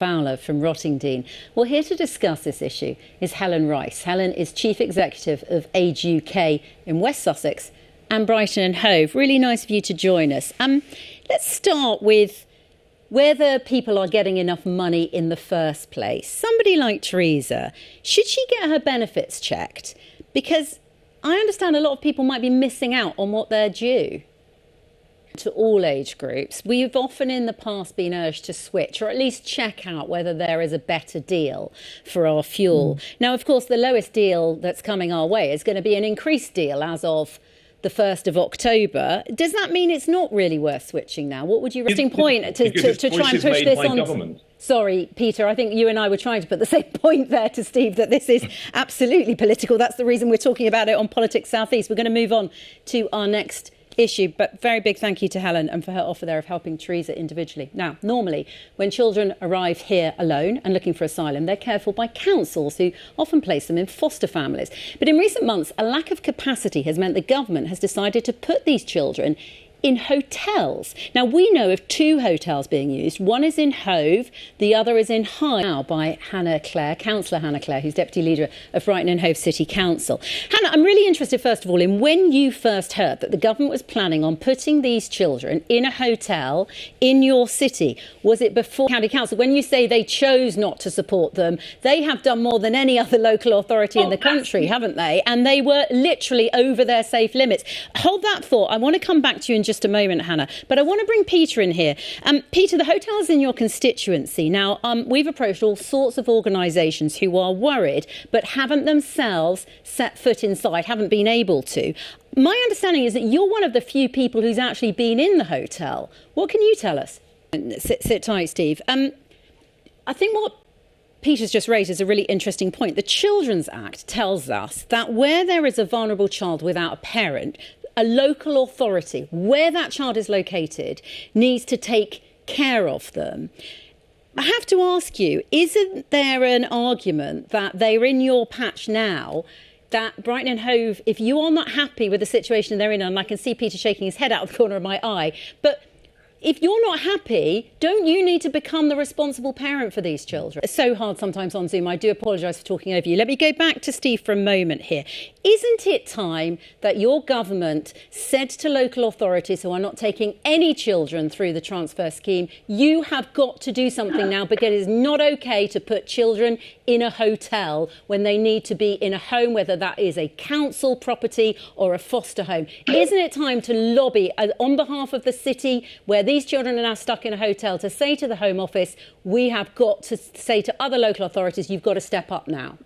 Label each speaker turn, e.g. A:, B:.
A: Fowler from Rottingdean. Well, here to discuss this issue is Helen Rice. Helen is Chief Executive of Age UK in West Sussex and Brighton and Hove. Really nice of you to join us. Let's start with whether people are getting enough money in the first place. Somebody like Teresa, should she get her benefits checked? Because I understand a lot of people might be missing out on what they're due. To all age groups, we've often in the past been urged to switch or at least check out whether there is a better deal for our fuel. Now, of course, the lowest deal that's coming our way is going to be an increased deal as of the 1st of October. Does that mean it's not really worth switching now? What would you point to try and push this on?
B: Government.
A: Sorry, Peter, I think you and I were trying to put the same point there to Steve, that this is absolutely political. That's the reason we're talking about it on Politics South East. We're going to move on to our next issue, but very big thank you to Helen and for her offer there of helping Teresa individually. Now, normally when children arrive here alone and looking for asylum, they're cared for by councils who often place them in foster families. But in recent months, a lack of capacity has meant the government has decided to put these children in hotels. Now, we know of 2 hotels being used. One is in Hove, the other is in Hyde, now by Hannah Clare, Councillor Hannah Clare, who's Deputy Leader of Brighton and Hove City Council. Hannah, I'm really interested, first of all, in when you first heard that the government was planning on putting these children in a hotel in your city. Was it before County Council? When you say they chose not to support them, they have done more than any other local authority in the country, haven't they? And they were literally over their safe limits. Hold that thought. I want to come back to you in just a moment, Hannah, but I want to bring Peter in here. Peter, the hotels in your constituency. Now, we've approached all sorts of organisations who are worried but haven't themselves set foot inside, haven't been able to. My understanding is that you're one of the few people who's actually been in the hotel. What can you tell us? Sit tight, Steve. I think what Peter's just raised is a really interesting point. The Children's Act tells us that where there is a vulnerable child without a parent, a local authority, where that child is located, needs to take care of them. I have to ask you, isn't there an argument that they're in your patch now, that Brighton and Hove, if you are not happy with the situation they're in, and I can see Peter shaking his head out of the corner of my eye, but if you're not happy, don't you need to become the responsible parent for these children? It's so hard sometimes on Zoom. I do apologise for talking over you. Let me go back to Steve for a moment here. Isn't it time that your government said to local authorities who are not taking any children through the transfer scheme, you have got to do something now, because it is not OK to put children in a hotel when they need to be in a home, whether that is a council property or a foster home? Isn't it time to lobby on behalf of the city where these children are now stuck in a hotel to say to the Home Office, we have got to say to other local authorities, you've got to step up now?